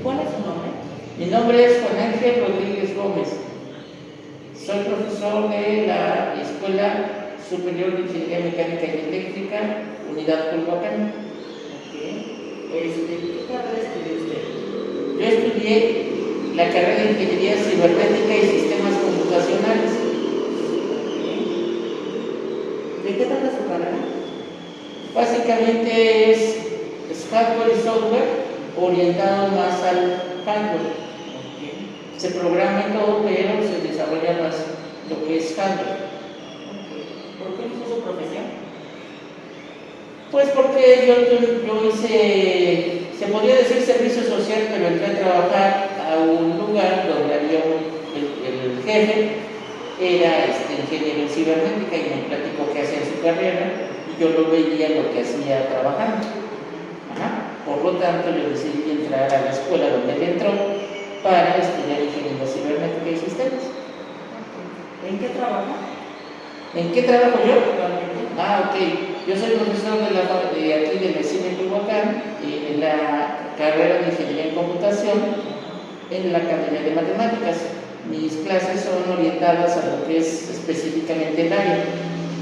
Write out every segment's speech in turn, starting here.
¿Cuál es su nombre? Mi nombre es Juan Ángel Rodríguez Gómez. Soy profesor de la Escuela Superior de Ingeniería Mecánica y Eléctrica, Unidad Culhuacán. ¿Qué carrera estudió usted? Yo estudié la carrera de Ingeniería Cibernética y Sistemas Computacionales. ¿De qué trata su carrera? Básicamente es hardware y software orientado más al hardware. Se programa y todo, pero se desarrolla más lo que es hardware. ¿Por qué hizo su profesión? Pues porque yo hice, se podría decir servicio social, pero entré a trabajar a un lugar donde había el jefe era ingeniero en cibernética y me platicó qué hacía en su carrera y yo lo veía lo que hacía trabajando. Por lo tanto, yo decidí entrar a la escuela donde él entró para estudiar ingeniería cibernética y sistemas. ¿En qué trabaja? ¿En qué trabajo yo? Actualmente. Ok. Yo soy profesor de aquí del vecino de Culhuacán, en la carrera de Ingeniería en Computación, en la Academia de Matemáticas. Mis clases son orientadas a lo que es específicamente el área,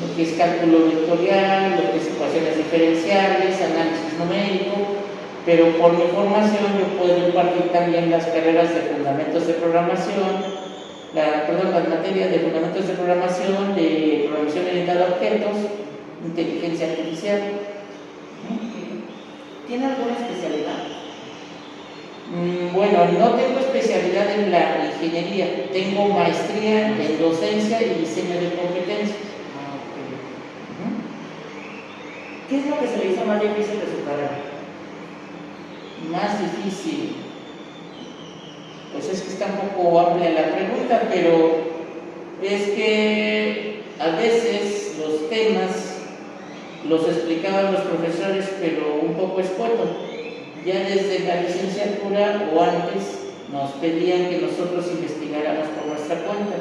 lo que es cálculo vectorial, lo que es ecuaciones diferenciales, análisis numérico, pero por mi formación yo puedo impartir también las carreras de fundamentos de programación, las materias de fundamentos de programación orientada a objetos, inteligencia artificial. ¿Tiene alguna especialidad? Bueno, no tengo especialidad en la ingeniería, tengo maestría en docencia y diseño de competencias. ¿Qué es lo que se le hizo más difícil de su carrera? Más difícil. Pues es que está un poco amplia la pregunta, pero es que a veces los temas los explicaban los profesores, pero un poco escueto. Ya desde la licenciatura o antes nos pedían que nosotros investigáramos por nuestra cuenta,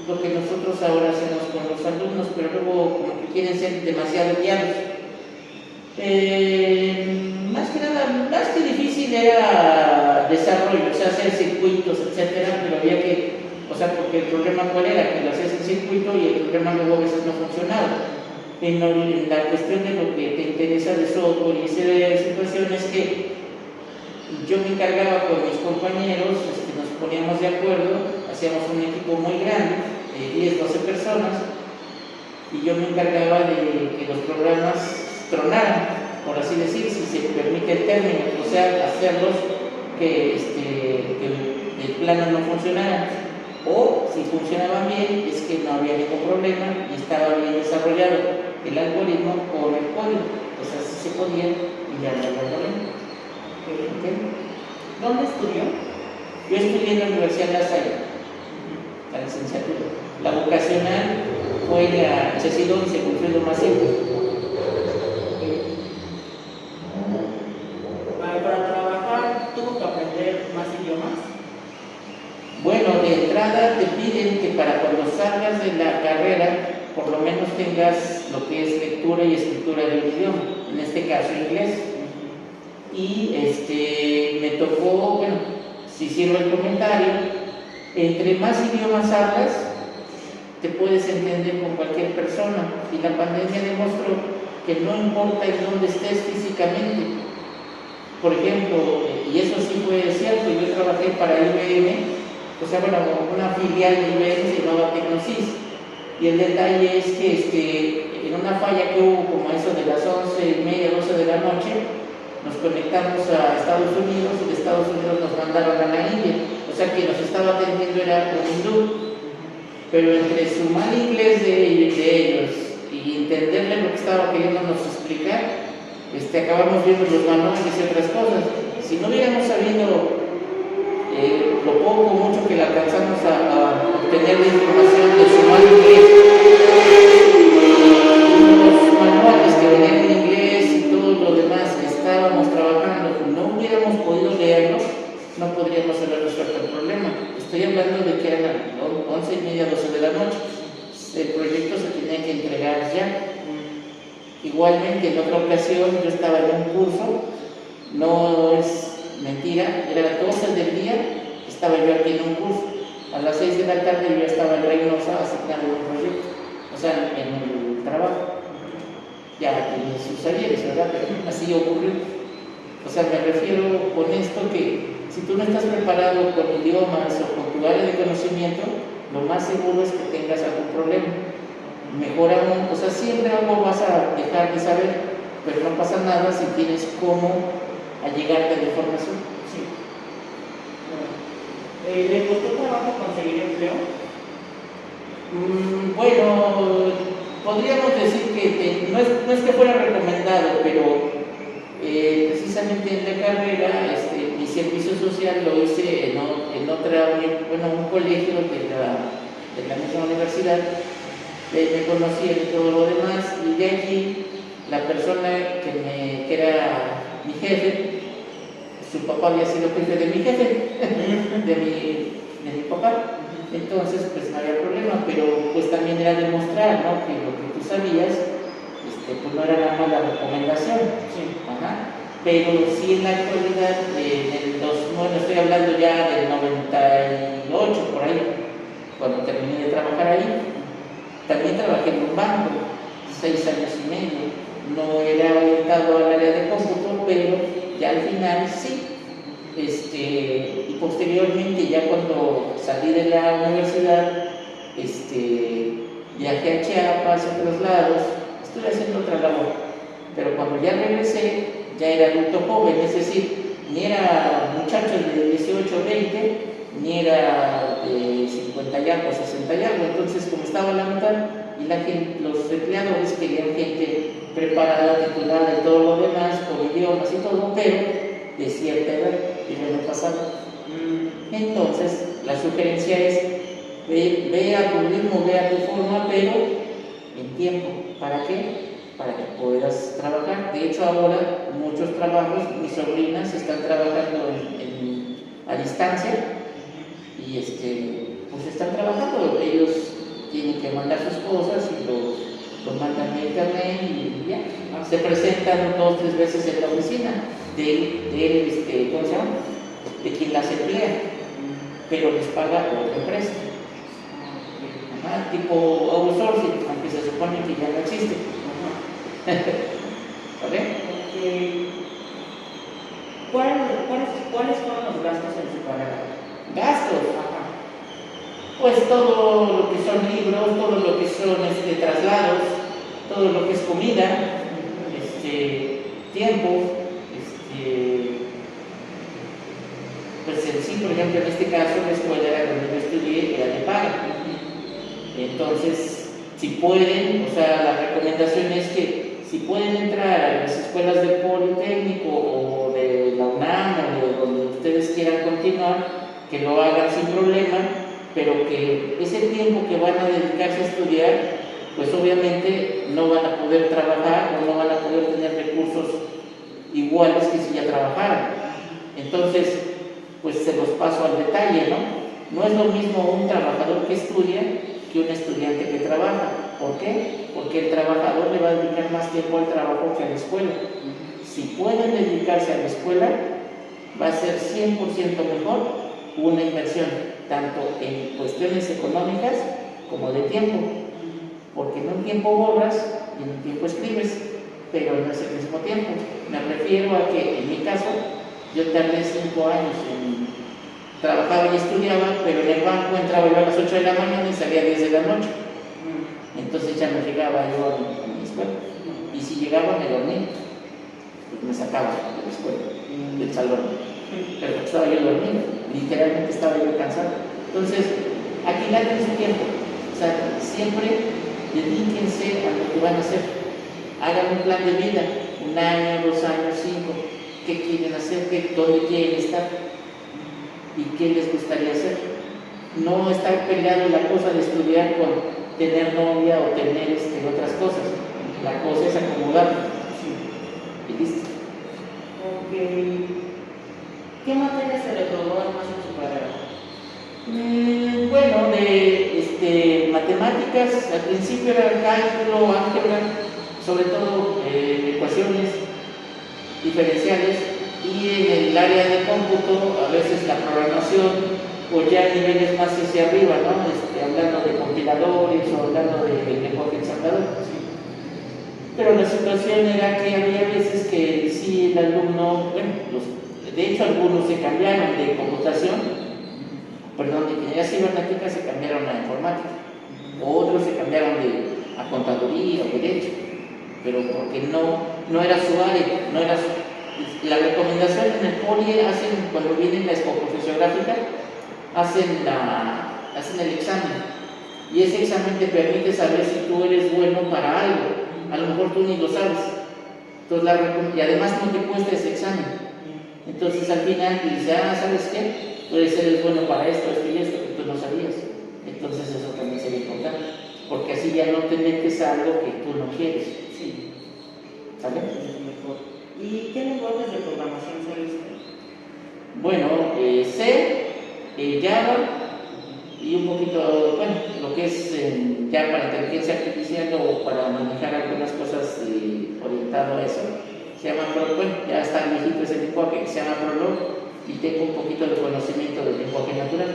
lo que nosotros ahora hacemos con los alumnos, pero luego como que quieren ser demasiado guiados. Más que nada, más que difícil era desarrollo, o sea, hacer circuitos, etcétera, pero había que, porque el problema cuál era, que lo hacías en circuito y el problema luego a veces no funcionaba. En la cuestión de lo que te interesa de software y esa situación es que yo me encargaba con mis compañeros, nos poníamos de acuerdo, hacíamos un equipo muy grande, de 10, 12 personas, y yo me encargaba de que los programas tronaran, por así decir, si se permite el término, o sea, hacerlos que de plano no funcionaran, o si funcionaban bien, es que no había ningún problema y estaba bien desarrollado el algoritmo con el código, pues así se podía y ya no había problema. ¿Dónde estudió? Yo estudié en la Universidad de La Salle, la licenciatura. La vocacional fue la Chesido y se cumplió lo más simple. Para trabajar, ¿tuvo que aprender más idiomas? Bueno, de entrada te piden que para cuando salgas de la carrera, por lo menos tengas lo que es lectura y escritura de un idioma, en este caso inglés. Y me tocó, si sirve el comentario, entre más idiomas hablas, te puedes entender con cualquier persona. Y la pandemia demostró que no importa en dónde estés físicamente. Por ejemplo, y eso sí fue cierto, yo trabajé para IBM, una filial de IBM se llamaba Tecnosys. Y el detalle es que en una falla que hubo como eso de las 11:30, 12 de la noche, nos conectamos a Estados Unidos y de Estados Unidos nos mandaron a la India. O sea que nos estaba atendiendo era un hindú. Pero entre su mal inglés de ellos y entenderle lo que estaba queriéndonos explicar, acabamos viendo los manuales y otras cosas. Si no hubiéramos sabido lo poco o mucho que le alcanzamos a obtener de información de su mal inglés, los manuales que venían en inglés y todo lo demás que estábamos trabajando, no hubiéramos podido leerlos, no podríamos haber resuelto el problema. Estoy hablando de que eran 11:30, 12 de la noche. El proyecto se tenía que entregar ya. Igualmente, en otra ocasión yo estaba en un curso, no es mentira, era las 12 del día, estaba yo aquí en un curso. A las 6 de la tarde yo estaba en Reynosa asignado a un proyecto, o sea, en el trabajo. Ya tenía sus ayeres, ¿verdad? Pero así ocurrió. O sea, me refiero con esto que si tú no estás preparado con idiomas o con tu área de conocimiento, lo más seguro es que tengas algún problema. Mejor aún, o sea, siempre algo vas a dejar de saber, pero no pasa nada si tienes cómo allegarte a la información. Sí. ¿Le costó trabajo conseguir empleo? Bueno, podríamos decir que no es que fuera recomendado, pero precisamente en la carrera mi servicio social lo hice en un colegio de la misma universidad. Me conocía de todo lo demás y de allí la persona que era mi jefe, su papá había sido jefe de mi jefe, de mi papá. Entonces pues no había problema, pero pues también era demostrar, ¿no?, que lo que tú sabías pues no era nada más la recomendación. Sí. Ajá. Pero sí en la actualidad, bueno, estoy hablando ya del 98 por ahí, cuando terminé de trabajar ahí. También trabajé en un banco, 6 años y medio. No era orientado al área de cómputo, pero ya al final sí. Y posteriormente, ya cuando salí de la universidad, viajé a Chiapas, a otros lados, estuve haciendo otra labor. Pero cuando ya regresé, ya era adulto joven, es decir, ni era muchacho de 18 o 20, ni era de 50 y algo, 60 y algo. Entonces, como estaba a la mitad, y los empleadores querían gente preparada, titulada y todo lo demás, con idiomas y todo, pero de cierta edad, y no me pasaba. Entonces, la sugerencia es, ve a tu ritmo, ve a tu forma, pero en tiempo. ¿Para qué? Para que puedas trabajar. De hecho, ahora muchos trabajos, mis sobrinas están trabajando a distancia y pues están trabajando. Ellos tienen que mandar sus cosas y lo mandan a internet y ya. Se presentan 2 o 3 veces en la oficina ¿cómo se llama?, de quien las emplea, pero les paga otra empresa. Ajá, tipo outsourcing, aunque se supone que ya no existe. ¿Vale? ¿Cuáles fueron los gastos en su carrera? ¿Gastos? Ajá. Pues todo lo que son libros, todo lo que son traslados, todo lo que es comida, tiempo, pues en sí, por ejemplo, en este caso, la escuela donde yo estudié era de paga. Entonces, si pueden, o sea, la recomendación es que si pueden entrar a las escuelas del Politécnico o de la UNAM o de donde ustedes quieran continuar, que lo hagan sin problema, pero que ese tiempo que van a dedicarse a estudiar, pues obviamente no van a poder trabajar o no van a poder tener recursos iguales que si ya trabajaran. Entonces, pues se los paso al detalle, ¿no? No es lo mismo un trabajador que estudia que un estudiante que trabaja. ¿Por qué? Porque el trabajador le va a dedicar más tiempo al trabajo que a la escuela. Si pueden dedicarse a la escuela, va a ser 100% mejor una inversión, tanto en cuestiones económicas como de tiempo. Porque en un tiempo borras y en un tiempo escribes, pero no es el mismo tiempo. Me refiero a que en mi caso, yo tardé 5 años trabajaba y estudiaba, pero en el banco entraba yo a las 8 de la mañana y salía a 10 de la noche. Entonces ya no llegaba yo a mi escuela. Y si llegaba me dormía, pues me sacaba de la escuela, del salón. Pero estaba yo dormido, literalmente estaba yo cansado. Entonces, aquilaten su tiempo. O sea, siempre dedíquense a lo que van a hacer. Hagan un plan de vida, 1 año, 2 años, 5. ¿Qué quieren hacer? ¿Dónde quieren estar? ¿Y qué les gustaría hacer? No estar peleado la cosa de estudiar con tener novia o tener otras cosas. La cosa es acomodarlo. Y listo. Okay. ¿Qué materias se reprobó más en su carrera? Bueno, de matemáticas, al principio era cálculo, álgebra, sobre todo ecuaciones diferenciales, Y en el área de cómputo, a veces la programación, o ya niveles más hacia arriba, ¿no? Hablando de compiladores o hablando de lenguaje ensamblador. Pero la situación era que había veces que sí el alumno, bueno, de hecho algunos se cambiaron de computación, perdón, de ingeniería cibernética se cambiaron a informática, otros se cambiaron a contaduría o derecho, pero porque no era su área, no era la recomendación en el poli hacen, cuando viene la escoprofesiográfica, hacen el examen, y ese examen te permite saber si tú eres bueno para algo. A lo mejor tú ni lo sabes. Entonces, y además no te cuesta ese examen. Entonces al final te dice, ¿sabes qué? Tú eres bueno para esto, esto y esto, que tú no sabías. Entonces eso también sería importante, porque así ya no te metes a algo que tú no quieres. Sí. ¿Sale? ¿Y qué lenguajes de programación sabe usted? Bueno, C, Java, y un poquito, bueno, lo que es ya para inteligencia artificial o para manejar algunas cosas orientado a eso, se llama Prolog. Bueno, ya está viejito ese lenguaje que se llama Prolog, y tengo un poquito de conocimiento del lenguaje natural.